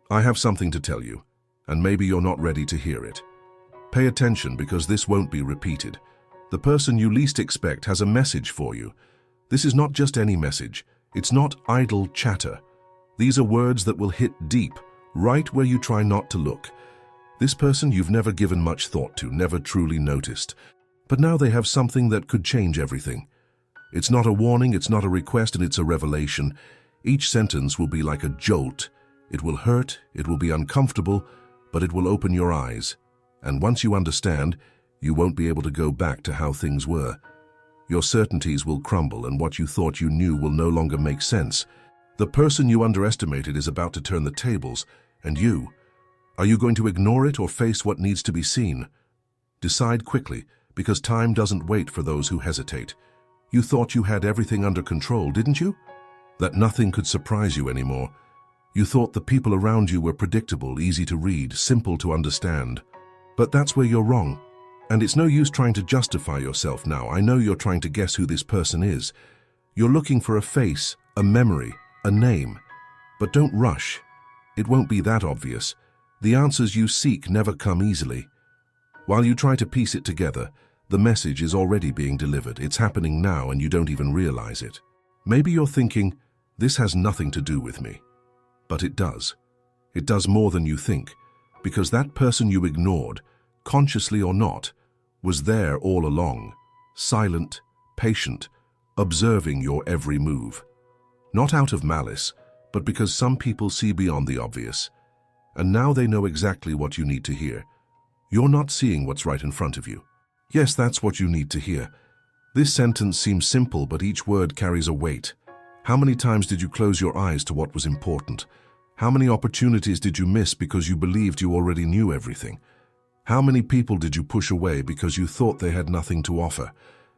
I have something to tell you, and maybe you're not ready to hear it. Pay attention because this won't be repeated. The person you least expect has a message for you. This is not just any message. It's not idle chatter. These are words that will hit deep, right where you try not to look. This person you've never given much thought to, never truly noticed. But now they have something that could change everything. It's not a warning, it's not a request, and it's a revelation. Each sentence will be like a jolt. It will hurt, it will be uncomfortable, but it will open your eyes. And once you understand, you won't be able to go back to how things were. Your certainties will crumble, and what you thought you knew will no longer make sense. The person you underestimated is about to turn the tables, and you. Are you going to ignore it or face what needs to be seen? Decide quickly, because time doesn't wait for those who hesitate. You thought you had everything under control, didn't you? That nothing could surprise you anymore. You thought the people around you were predictable, easy to read, simple to understand. But that's where you're wrong. And it's no use trying to justify yourself now. I know you're trying to guess who this person is. You're looking for a face, a memory, a name. But don't rush. It won't be that obvious. The answers you seek never come easily. While you try to piece it together, the message is already being delivered. It's happening now and you don't even realize it. Maybe you're thinking, this has nothing to do with me. But it does. It does more than you think, because that person you ignored, consciously or not, was there all along, silent, patient, observing your every move. Not out of malice, but because some people see beyond the obvious. And now they know exactly what you need to hear. You're not seeing what's right in front of you. Yes, that's what you need to hear. This sentence seems simple, but each word carries a weight. How many times did you close your eyes to what was important? How many opportunities did you miss because you believed you already knew everything? How many people did you push away because you thought they had nothing to offer?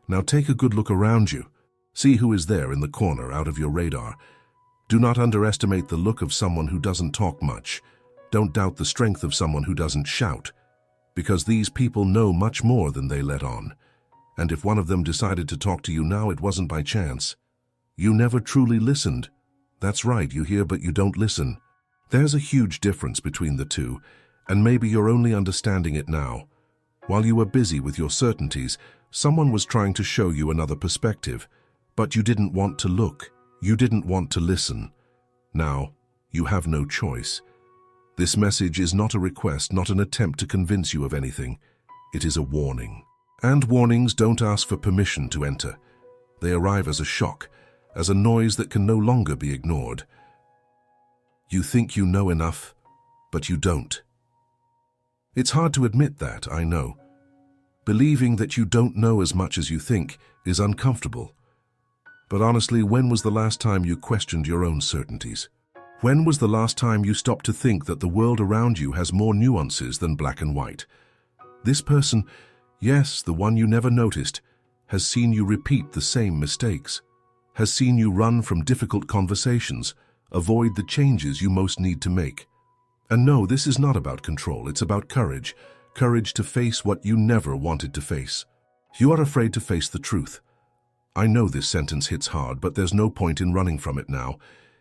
Now take a good look around you. See who is there in the corner out of your radar. Do not underestimate the look of someone who doesn't talk much. Don't doubt the strength of someone who doesn't shout. Because these people know much more than they let on. And if one of them decided to talk to you now, it wasn't by chance. You never truly listened. That's right, you hear but you don't listen. There's a huge difference between the two, and maybe you're only understanding it now. While you were busy with your certainties, someone was trying to show you another perspective, but you didn't want to look. You didn't want to listen. Now, you have no choice. This message is not a request, not an attempt to convince you of anything. It is a warning. And warnings don't ask for permission to enter. They arrive as a shock, as a noise that can no longer be ignored. You think you know enough, but you don't. It's hard to admit that, I know. Believing that you don't know as much as you think is uncomfortable. But honestly, when was the last time you questioned your own certainties? When was the last time you stopped to think that the world around you has more nuances than black and white? This person, yes, the one you never noticed, has seen you repeat the same mistakes, has seen you run from difficult conversations, avoid the changes you most need to make. And no, this is not about control, it's about courage. Courage to face what you never wanted to face. You are afraid to face the truth. I know this sentence hits hard, but there's no point in running from it now.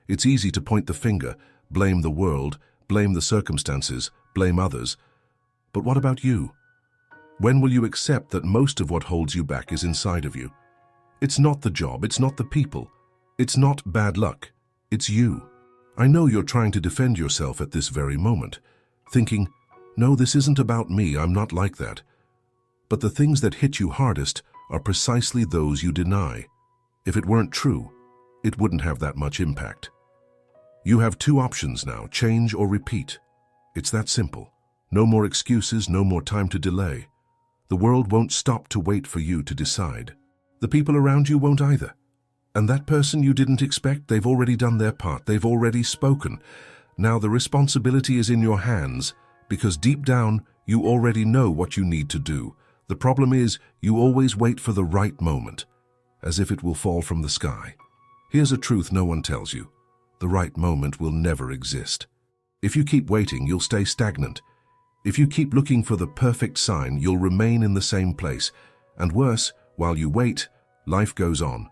It's easy to point the finger, blame the world, blame the circumstances, blame others. But what about you? When will you accept that most of what holds you back is inside of you? It's not the job, it's not the people. It's not bad luck. It's you. I know you're trying to defend yourself at this very moment, thinking, no, this isn't about me, I'm not like that. But the things that hit you hardest are precisely those you deny. If it weren't true, it wouldn't have that much impact. You have two options now, change or repeat. It's that simple. No more excuses, no more time to delay. The world won't stop to wait for you to decide. The people around you won't either. And that person you didn't expect, they've already done their part, they've already spoken. Now the responsibility is in your hands, because deep down, you already know what you need to do. The problem is, you always wait for the right moment, as if it will fall from the sky. Here's a truth no one tells you. The right moment will never exist. If you keep waiting, you'll stay stagnant. If you keep looking for the perfect sign, you'll remain in the same place. And worse, while you wait, life goes on.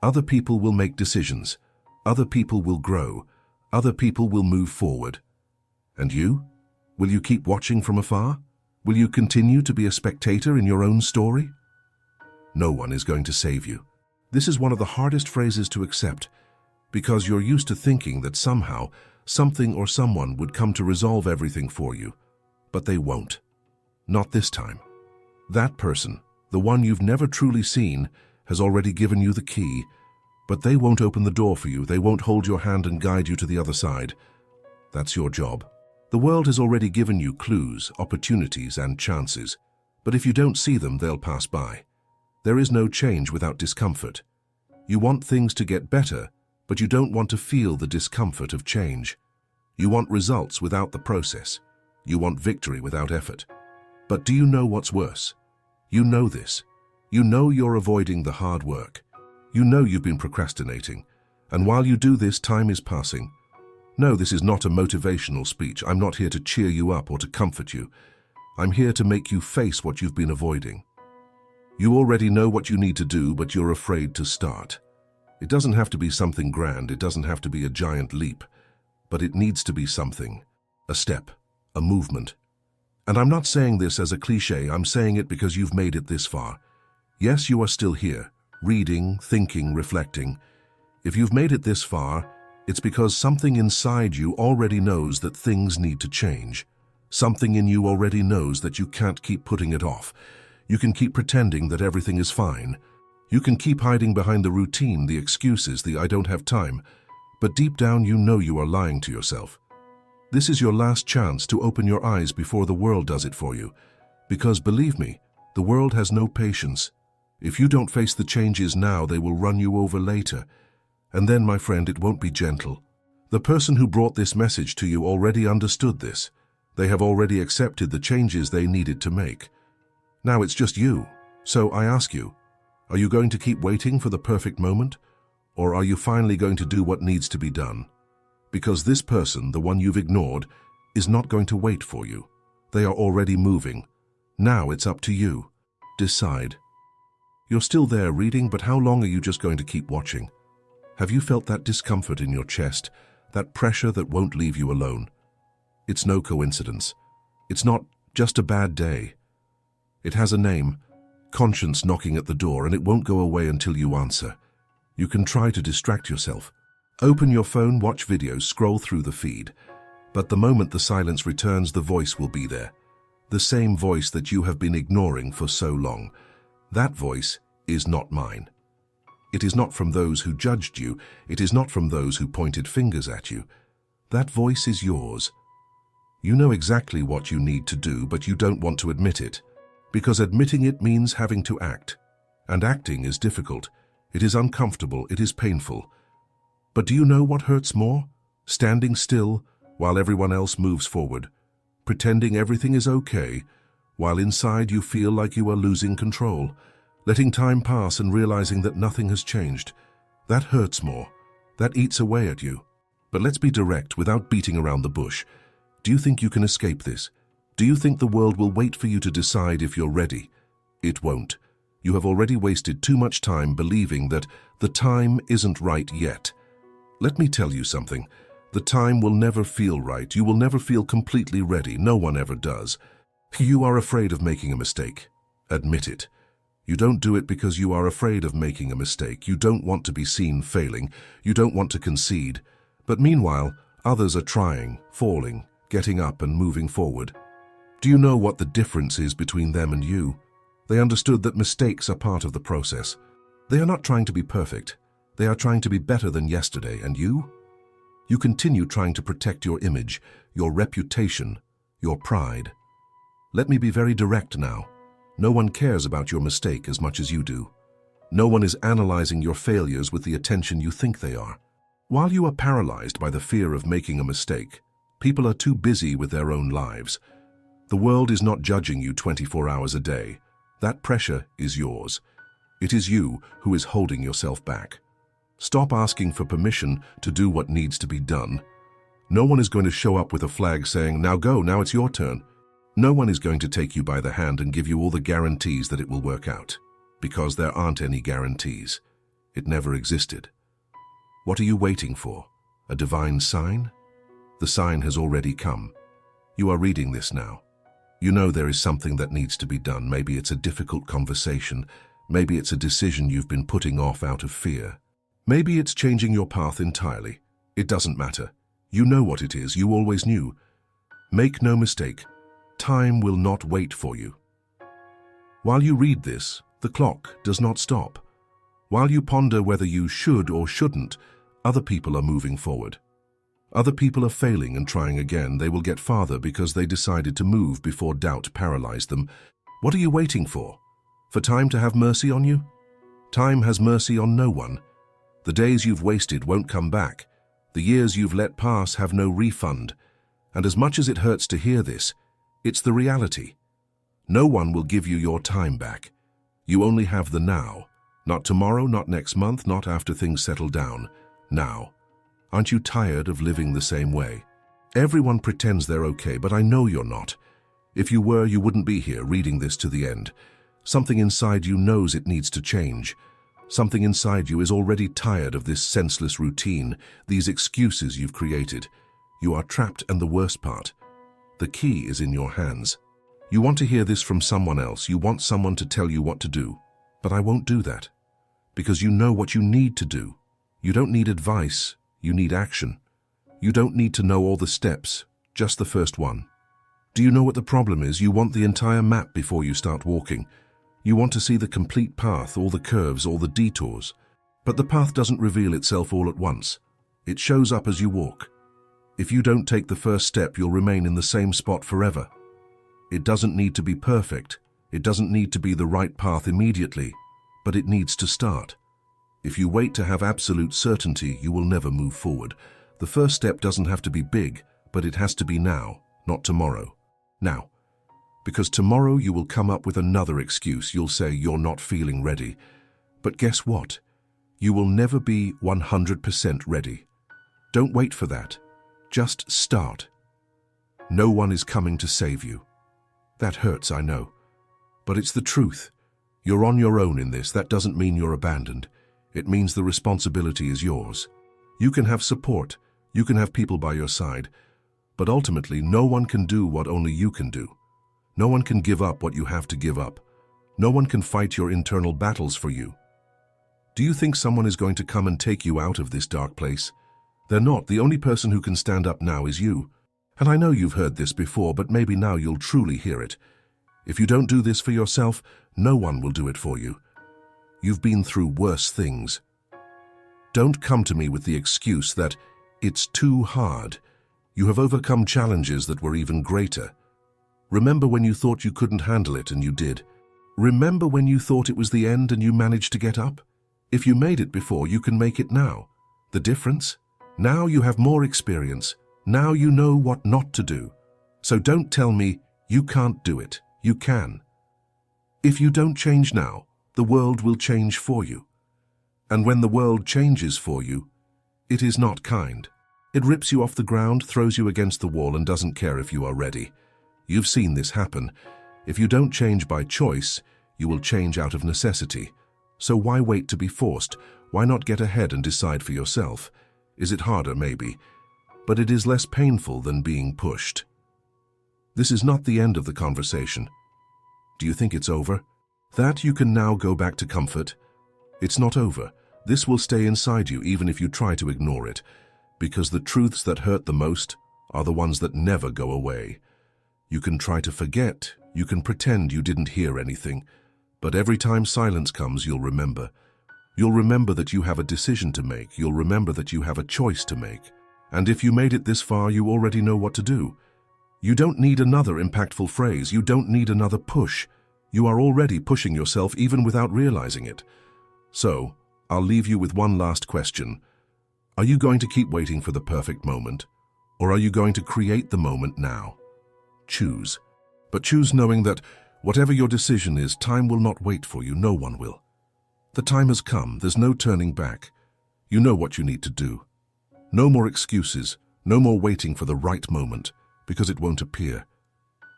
Other people will make decisions. Other people will grow. Other people will move forward. And you? Will you keep watching from afar? Will you continue to be a spectator in your own story? No one is going to save you. This is one of the hardest phrases to accept, because you're used to thinking that somehow, something or someone would come to resolve everything for you. But they won't. Not this time. That person, the one you've never truly seen, has already given you the key, but they won't open the door for you. They won't hold your hand and guide you to the other side. That's your job. The world has already given you clues, opportunities, and chances, but if you don't see them, they'll pass by. There is no change without discomfort. You want things to get better, but you don't want to feel the discomfort of change. You want results without the process. You want victory without effort. But do you know what's worse? You know this. You know you're avoiding the hard work. You know you've been procrastinating. And while you do this, time is passing. No, this is not a motivational speech. I'm not here to cheer you up or to comfort you. I'm here to make you face what you've been avoiding. You already know what you need to do, but you're afraid to start. It doesn't have to be something grand. It doesn't have to be a giant leap. But it needs to be something. A step. A movement. And I'm not saying this as a cliche. I'm saying it because you've made it this far. Yes, you are still here, reading, thinking, reflecting. If you've made it this far, it's because something inside you already knows that things need to change. Something in you already knows that you can't keep putting it off. You can keep pretending that everything is fine. You can keep hiding behind the routine, the excuses, the "I don't have time." But deep down you know you are lying to yourself. This is your last chance to open your eyes before the world does it for you. Because believe me, the world has no patience. If you don't face the changes now, they will run you over later. And then, my friend, it won't be gentle. The person who brought this message to you already understood this. They have already accepted the changes they needed to make. Now it's just you. So I ask you, are you going to keep waiting for the perfect moment? Or are you finally going to do what needs to be done? Because this person, the one you've ignored, is not going to wait for you. They are already moving. Now it's up to you. Decide. You're still there reading, but how long are you just going to keep watching? Have you felt that discomfort in your chest, that pressure that won't leave you alone? It's no coincidence. It's not just a bad day. It has a name, conscience knocking at the door, and it won't go away until you answer. You can try to distract yourself. Open your phone, watch videos, scroll through the feed. But the moment the silence returns, the voice will be there. The same voice that you have been ignoring for so long. That voice is not mine. It is not from those who judged you. It is not from those who pointed fingers at you. That voice is yours. You know exactly what you need to do, but you don't want to admit it. Because admitting it means having to act. And acting is difficult. It is uncomfortable. It is painful. But do you know what hurts more? Standing still while everyone else moves forward. Pretending everything is okay, while inside you feel like you are losing control. Letting time pass and realizing that nothing has changed. That hurts more. That eats away at you. But let's be direct without beating around the bush. Do you think you can escape this? Do you think the world will wait for you to decide if you're ready? It won't. You have already wasted too much time believing that the time isn't right yet. Let me tell you something. The time will never feel right. You will never feel completely ready. No one ever does. You are afraid of making a mistake. Admit it. You don't do it because you are afraid of making a mistake. You don't want to be seen failing. You don't want to concede. But meanwhile, others are trying, falling, getting up and moving forward. Do you know what the difference is between them and you? They understood that mistakes are part of the process. They are not trying to be perfect. They are trying to be better than yesterday. And you? You continue trying to protect your image, your reputation, your pride. Let me be very direct now. No one cares about your mistake as much as you do. No one is analyzing your failures with the attention you think they are. While you are paralyzed by the fear of making a mistake, people are too busy with their own lives. The world is not judging you 24 hours a day. That pressure is yours. It is you who is holding yourself back. Stop asking for permission to do what needs to be done. No one is going to show up with a flag saying, "Now go, now it's your turn." No one is going to take you by the hand and give you all the guarantees that it will work out, because there aren't any guarantees. It never existed. What are you waiting for? A divine sign? The sign has already come. You are reading this now. You know there is something that needs to be done. Maybe it's a difficult conversation. Maybe it's a decision you've been putting off out of fear. Maybe it's changing your path entirely. It doesn't matter. You know what it is. You always knew. Make no mistake. Time will not wait for you. While you read this, the clock does not stop. While you ponder whether you should or shouldn't, other people are moving forward. Other people are failing and trying again. They will get farther because they decided to move before doubt paralyzed them. What are you waiting for? For time to have mercy on you? Time has mercy on no one. The days you've wasted won't come back. The years you've let pass have no refund. And as much as it hurts to hear this, it's the reality. No one will give you your time back. You only have the now. Not tomorrow, not next month, not after things settle down. Now. Aren't you tired of living the same way? Everyone pretends they're okay, but I know you're not. If you were, you wouldn't be here reading this to the end. Something inside you knows it needs to change. Something inside you is already tired of this senseless routine, these excuses you've created. You are trapped, and the worst part, the key is in your hands. You want to hear this from someone else. You want someone to tell you what to do. But I won't do that. Because you know what you need to do. You don't need advice. You need action. You don't need to know all the steps, just the first one. Do you know what the problem is? You want the entire map before you start walking. You want to see the complete path, all the curves, all the detours. But the path doesn't reveal itself all at once. It shows up as you walk. If you don't take the first step, you'll remain in the same spot forever. It doesn't need to be perfect. It doesn't need to be the right path immediately, but it needs to start. If you wait to have absolute certainty, you will never move forward. The first step doesn't have to be big, but it has to be now, not tomorrow. Now. Because tomorrow you will come up with another excuse. You'll say you're not feeling ready. But guess what? You will never be 100% ready. Don't wait for that. Just start. No one is coming to save you. That hurts, I know. But it's the truth. You're on your own in this. That doesn't mean you're abandoned. It means the responsibility is yours. You can have support. You can have people by your side. But ultimately, no one can do what only you can do. No one can give up what you have to give up. No one can fight your internal battles for you. Do you think someone is going to come and take you out of this dark place? They're not. The only person who can stand up now is you. And I know you've heard this before, but maybe now you'll truly hear it. If you don't do this for yourself, no one will do it for you. You've been through worse things. Don't come to me with the excuse that it's too hard. You have overcome challenges that were even greater. Remember when you thought you couldn't handle it and you did. Remember when you thought it was the end and you managed to get up? If you made it before, you can make it now. The difference? Now you have more experience. Now you know what not to do. So don't tell me you can't do it. You can. If you don't change now, the world will change for you. And when the world changes for you, it is not kind. It rips you off the ground, throws you against the wall, and doesn't care if you are ready. You've seen this happen. If you don't change by choice, you will change out of necessity. So why wait to be forced? Why not get ahead and decide for yourself? Is it harder? Maybe. But it is less painful than being pushed. This is not the end of the conversation. Do you think it's over? That you can now go back to comfort? It's not over. This will stay inside you even if you try to ignore it, because the truths that hurt the most are the ones that never go away. You can try to forget, you can pretend you didn't hear anything, but every time silence comes, you'll remember. You'll remember that you have a decision to make. You'll remember that you have a choice to make. And if you made it this far, you already know what to do. You don't need another impactful phrase. You don't need another push. You are already pushing yourself even without realizing it. So, I'll leave you with one last question. Are you going to keep waiting for the perfect moment? Or are you going to create the moment now? Choose. But choose knowing that whatever your decision is, time will not wait for you. No one will. The time has come. There's no turning back. You know what you need to do. No more excuses. No more waiting for the right moment, because it won't appear.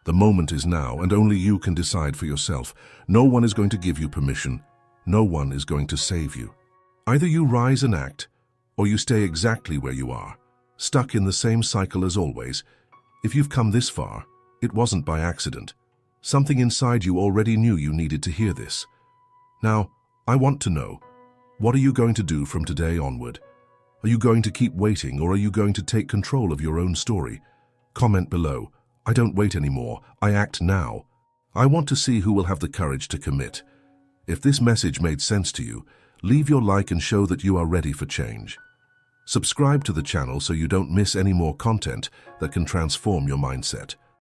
The moment is now, and only you can decide for yourself. No one is going to give you permission. No one is going to save you. Either you rise and act, or you stay exactly where you are, stuck in the same cycle as always. If you've come this far, it wasn't by accident. Something inside you already knew you needed to hear this. Now, I want to know, what are you going to do from today onward? Are you going to keep waiting, or are you going to take control of your own story? Comment below. I don't wait anymore, I act now. I want to see who will have the courage to commit. If this message made sense to you, leave your like and show that you are ready for change. Subscribe to the channel so you don't miss any more content that can transform your mindset.